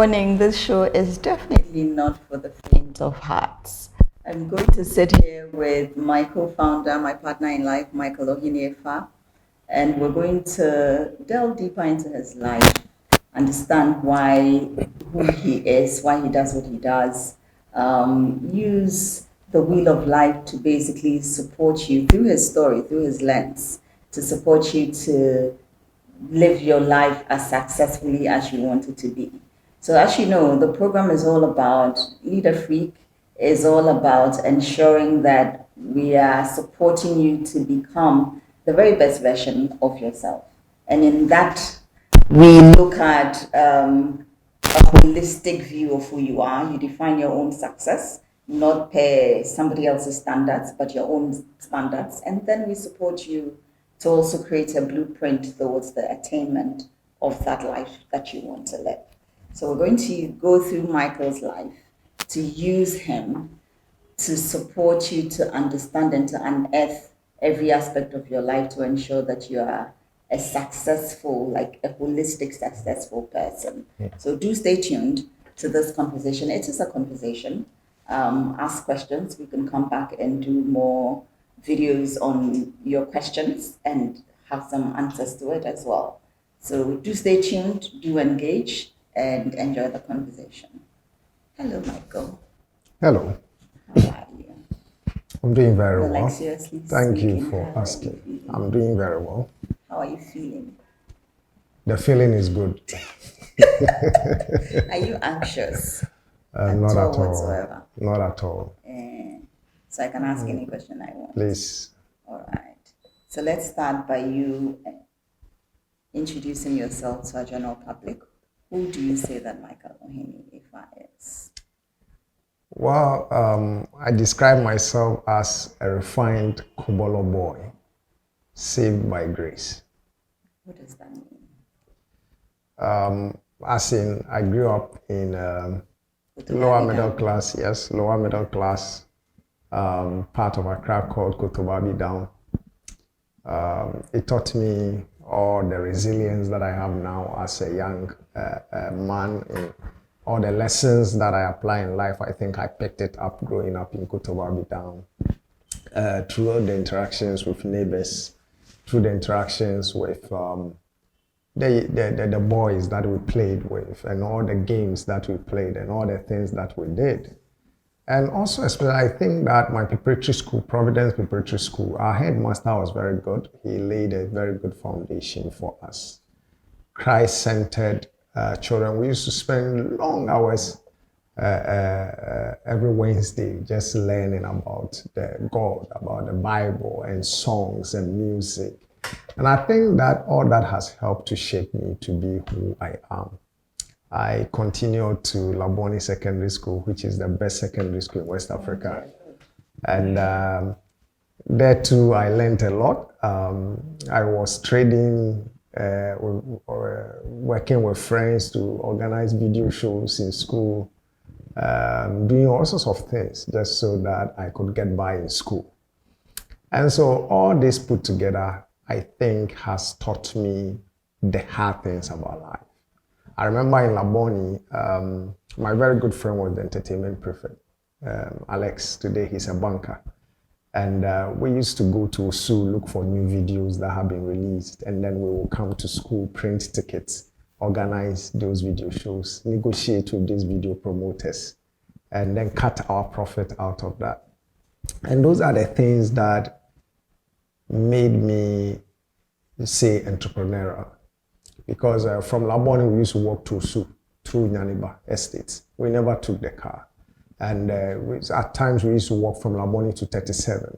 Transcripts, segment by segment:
warning, this show is definitely not for the faint of hearts. I'm going to sit here with my co-founder, my partner in life, Michael Ohiniefa, and we're going to delve deeper into his life, understand who he is, why he does what he does, use the wheel of life to basically support you through his story, through his lens, to support you to live your life as successfully as you want it to be. So as you know, the program is all about Leader Freak, is all about ensuring that we are supporting you to become the very best version of yourself. And in that, we look at a holistic view of who you are. You define your own success, not per somebody else's standards, but your own standards. And then we support you to also create a blueprint towards the attainment of that life that you want to live. So we're going to go through Michael's life to use him to support you to understand and to unearth every aspect of your life to ensure that you are a successful, like a holistic, successful person. Yeah. So do stay tuned to this conversation. It is a conversation. Ask questions. We can come back and do more videos on your questions and have some answers to it as well. So do stay tuned, do engage, and enjoy the conversation. Hello, Michael. Hello. How are you? I'm doing very well. Like, seriously Thank speaking, you for asking. I'm doing very well. How are you feeling? The feeling is good. Are you anxious? Not at all. Whatsoever? Not at all. So I can ask any question I want. Please. All right. So let's start by you introducing yourself to our general public. Who do you say that Michael Ohiniefa is? Well, I describe myself as a refined Kobolo boy, saved by grace. What does that mean? As in, I grew up in lower middle class, lower middle class, part of Accra called Kotobabi Down. It taught me all the resilience that I have now as a young man. All the lessons that I apply in life, I think I picked it up growing up in Kotobabi Down. Through the interactions with neighbors, through the interactions with the boys that we played with, and all the games that we played, and all the things that we did. And also, especially, I think that my preparatory school, Providence Preparatory School, our headmaster was very good. He laid a very good foundation for us. Christ-centered children. We used to spend long hours every Wednesday just learning about God, about the Bible, and songs and music. And I think that all that has helped to shape me to be who I am. I continued to Labone Secondary School, which is the best secondary school in West Africa. And there too, I learned a lot. I was trading, working with friends to organize video shows in school, doing all sorts of things just so that I could get by in school. And so all this put together, I think, has taught me the hard things about life. I remember in Labone, my very good friend was the entertainment prefect, Alex. Today he's a banker. And we used to go to Osu, look for new videos that have been released, and then we will come to school, print tickets, organize those video shows, negotiate with these video promoters, and then cut our profit out of that. And those are the things that made me say entrepreneurial. Because from Labone, we used to walk to Osu, through Nyaniba estates. We never took the car. And at times we used to walk from Labone to 37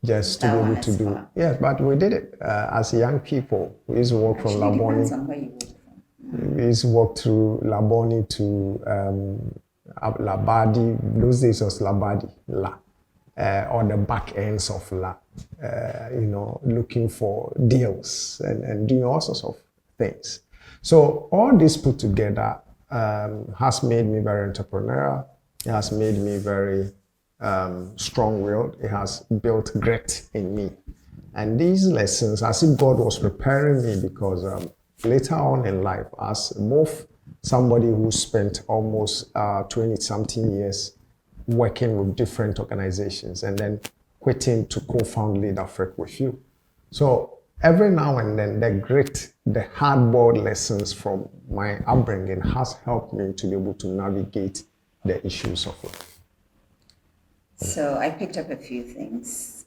just to be able to do. Yes, but we did it as young people. We used to walk from Labone. Depends on where you walk from. We used to walk through Labone to Labadi. Those days was Labadi, on the back ends of La, looking for deals and doing all sorts of things. So all this put together has made me very entrepreneurial. It has made me very strong-willed. It has built grit in me. And these lessons, as if God was preparing me, because later on in life, as both somebody who spent almost 20-something years working with different organizations and then quitting to co-found Lead Africa with you. So every now and then, the hard-boiled lessons from my upbringing has helped me to be able to navigate the issues of life. So I picked up a few things.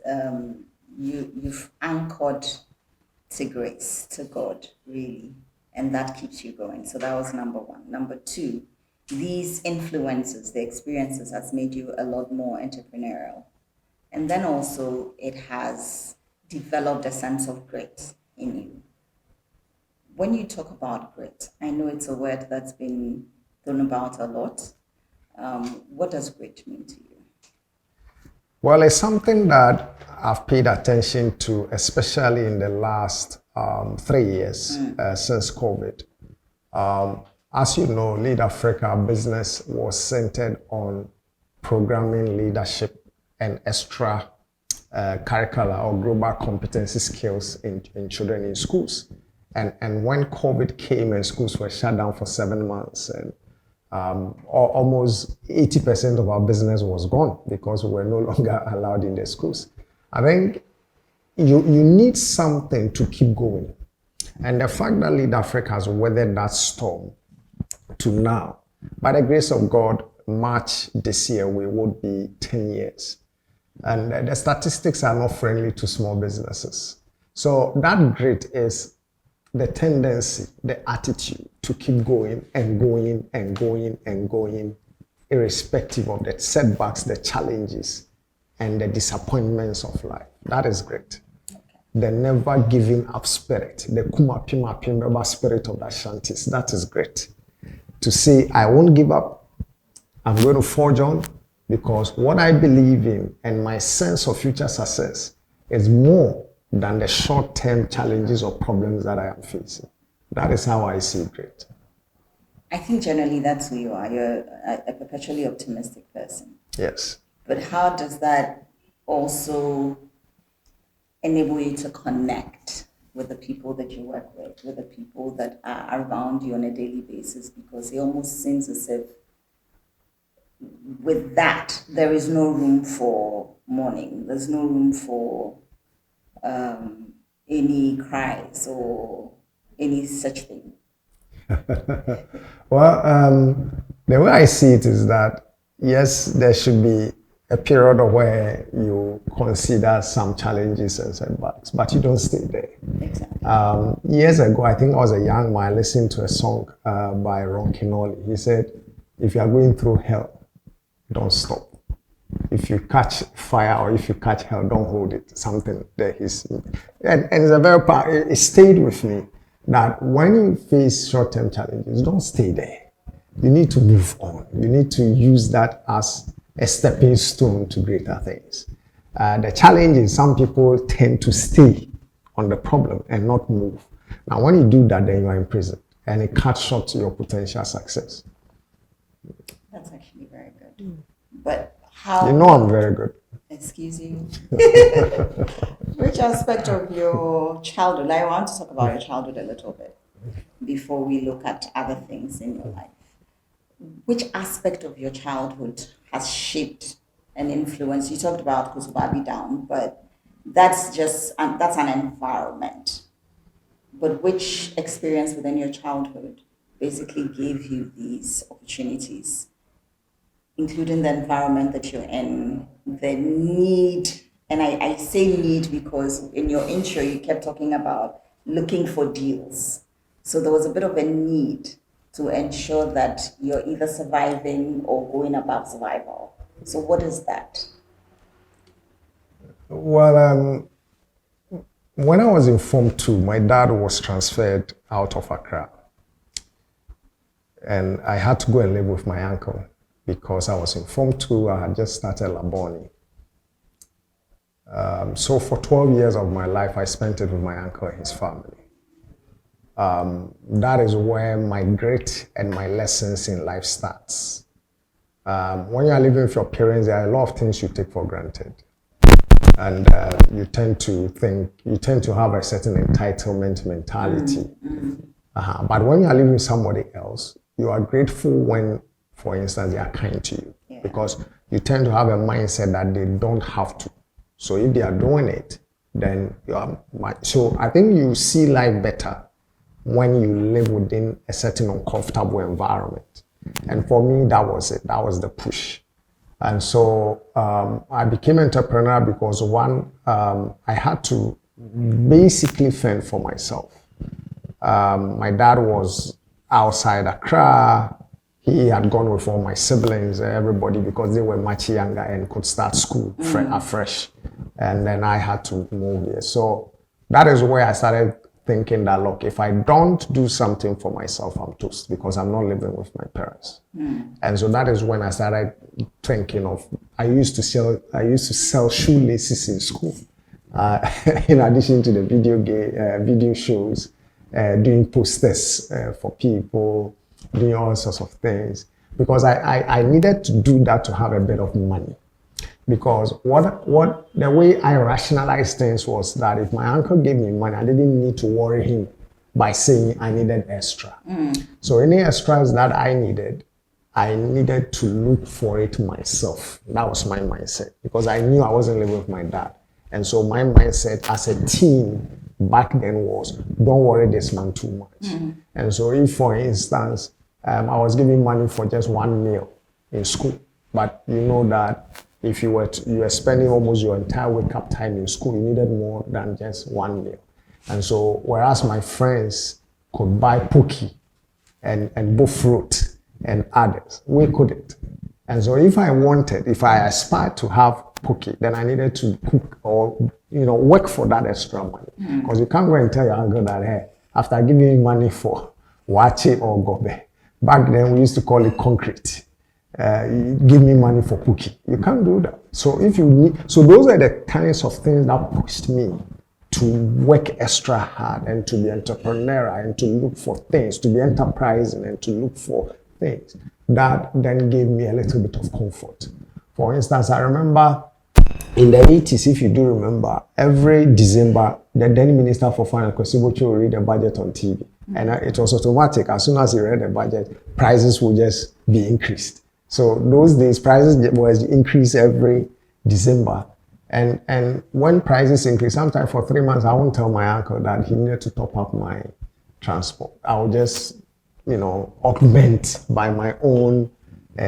You've anchored to grace, to God, really, and that keeps you going. So that was number one. Number two, these influences, the experiences, has made you a lot more entrepreneurial. And then also it has developed a sense of grit in you. When you talk about grit, I know it's a word that's been thrown about a lot. What does grit mean to you? Well, it's something that I've paid attention to, especially in the last 3 years since COVID. As you know, Lead Africa business was centered on programming, leadership, and extra curricular or global competency skills in children in schools. And when COVID came and schools were shut down for 7 months, and almost 80% of our business was gone because we were no longer allowed in the schools. I think you need something to keep going. And the fact that Lead Africa has weathered that storm to now, by the grace of God, March this year, we would be 10 years. And the statistics are not friendly to small businesses. So that grit is the tendency, the attitude to keep going and going and going and going, irrespective of the setbacks, the challenges, and the disappointments of life. That is great. The never giving up spirit, the kumapima pimba spirit of the Ashantis, that is great. To say, I won't give up, I'm going to forge on, because what I believe in and my sense of future success is more than the short-term challenges or problems that I am facing. That is how I see grit. I think generally that's who you are. You're a perpetually optimistic person. Yes. But how does that also enable you to connect with the people that you work with the people that are around you on a daily basis? Because it almost seems as if with that, there is no room for mourning. There's no room for any cries or any such thing. Well, the way I see it is that, yes, there should be a period where you consider some challenges and setbacks, but you don't stay there. Exactly. Years ago, I think I was a young man listening to a song by Ron Kinoli. He said, if you are going through hell, don't stop. If you catch fire or if you catch hell, don't hold it. Something there is, and it's a very it stayed with me that when you face short-term challenges, don't stay there. You need to move on. You need to use that as a stepping stone to greater things. The challenge is some people tend to stay on the problem and not move. Now, when you do that, then you are in prison, and it cuts short your potential success. That's actually very good. But how? You know I'm very good. Excuse you. Which aspect of your childhood? I want to talk about your childhood a little bit before we look at other things in your life. Which aspect of your childhood has shaped and influenced? You talked about Kusubabi down, but that's just that's an environment. But which experience within your childhood basically gave you these opportunities, including the environment that you're in, the need, and I say need because in your intro you kept talking about looking for deals. So there was a bit of a need to ensure that you're either surviving or going above survival. So what is that? Well, when I was in Form 2, my dad was transferred out of Accra. And I had to go and live with my uncle because I was in Form 2, I had just started Laboni. So for 12 years of my life, I spent it with my uncle and his family. That is where my grit and my lessons in life starts. When you are living with your parents, there are a lot of things you take for granted. And you tend to have a certain entitlement mentality. But when you are living with somebody else, you are grateful when, for instance, they are kind to you. Yeah. Because you tend to have a mindset that they don't have to. So if they are doing it, then you are. So I think you see life better when you live within a certain uncomfortable environment. And for me, that was it. That was the push. And so I became entrepreneur because one, I had to basically fend for myself. My dad was outside Accra. He had gone with all my siblings, everybody, because they were much younger and could start school afresh. And then I had to move here. So that is where I started thinking that, look, if I don't do something for myself, I'm toast because I'm not living with my parents. And so that is when I started thinking of, I used to sell shoelaces in school. In addition to the video shows, doing posters for people, doing all sorts of things, because I needed to do that to have a bit of money. Because what the way I rationalized things was that if my uncle gave me money, I didn't need to worry him by saying I needed extra. So any extras that I needed to look for it myself. That was my mindset because I knew I wasn't living with my dad. And so my mindset as a teen back then was, don't worry this man too much. And so if, for instance, I was giving money for just one meal in school, but you know that if you were spending almost your entire wake-up time in school, you needed more than just one meal. And so whereas my friends could buy pookie and both fruit and others, we couldn't. And so if I aspired to have pookie, then I needed to cook or work for that extra money. Because you can't go and tell your uncle that, hey, after giving you money for wache or gobe, back then we used to call it concrete. Give me money for pookie. You can't do that. So those are the kinds of things that pushed me to work extra hard and to be entrepreneurial and to look for things, to be enterprising and to look for things. That then gave me a little bit of comfort. For instance, I remember in the 80s, if you do remember, every December, the then Minister for Finance, Kwesibocho, will read the budget on TV. And it was automatic. As soon as he read the budget, prices would just be increased. So those days, prices was increased every December. And when prices increase, sometimes for 3 months, I won't tell my uncle that he needed to top up my transport. I will just, augment by my own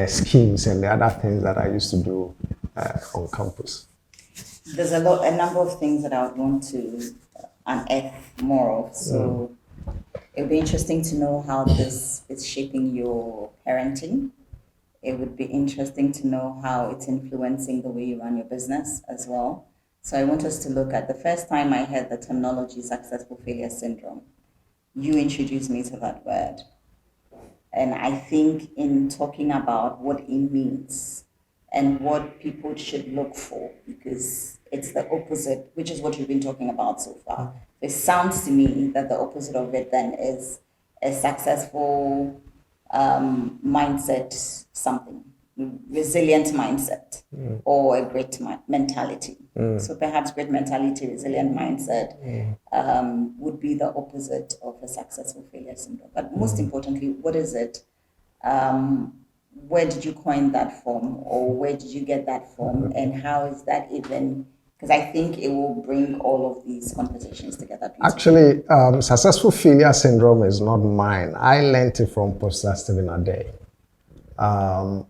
schemes and the other things that I used to do on campus. There's a number of things that I would want to unearth more of. So it would be interesting to know how this is shaping your parenting. It would be interesting to know how it's influencing the way you run your business as well. So I want us to look at the first time I heard the terminology successful failure syndrome. You introduced me to that word. And I think in talking about what it means and what people should look for, because it's the opposite, which is what you've been talking about so far. It sounds to me that the opposite of it then is a successful mindset, something, resilient mindset, or a great mentality. So perhaps great mentality, resilient mindset would be the opposite of a successful failure syndrome. But most importantly, what is it? Where did you coin that from, or where did you get that from, and how is that even? Because I think it will bring all of these conversations together. Actually, successful failure syndrome is not mine. I learned it from Pastor Stephen Ade.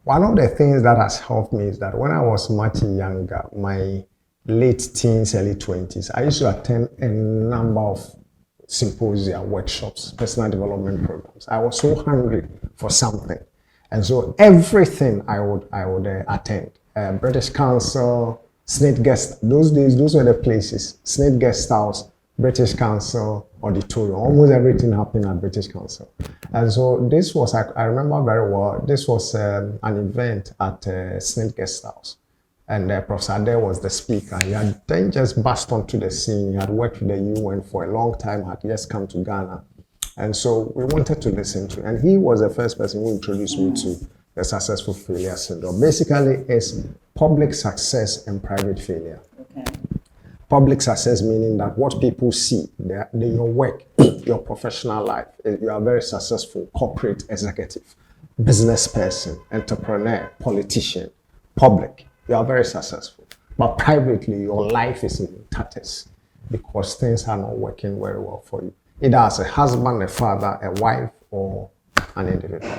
One of the things that has helped me is that when I was much younger, my late teens, early 20s, I used to attend a number of symposia, workshops, personal development programs. I was so hungry for something. And so everything I would attend, British Council, Snake Guest, those days, those were the places, Snake Guest House, British Council, auditorium, almost everything happened at British Council. And so this was, I remember very well, this was an event at Snake Guest House. And Professor Ade was the speaker. He had then just burst onto the scene. He had worked with the UN for a long time, had just come to Ghana. And so we wanted to listen to, and he was the first person who introduced me to the successful failure syndrome. Basically, it's public success and private failure. Okay. Public success meaning that what people see, your work, your professional life, you are very successful, corporate executive, business person, entrepreneur, politician, public, you are very successful. But privately, your life is in tatters because things are not working very well for you, either as a husband, a father, a wife, or an individual.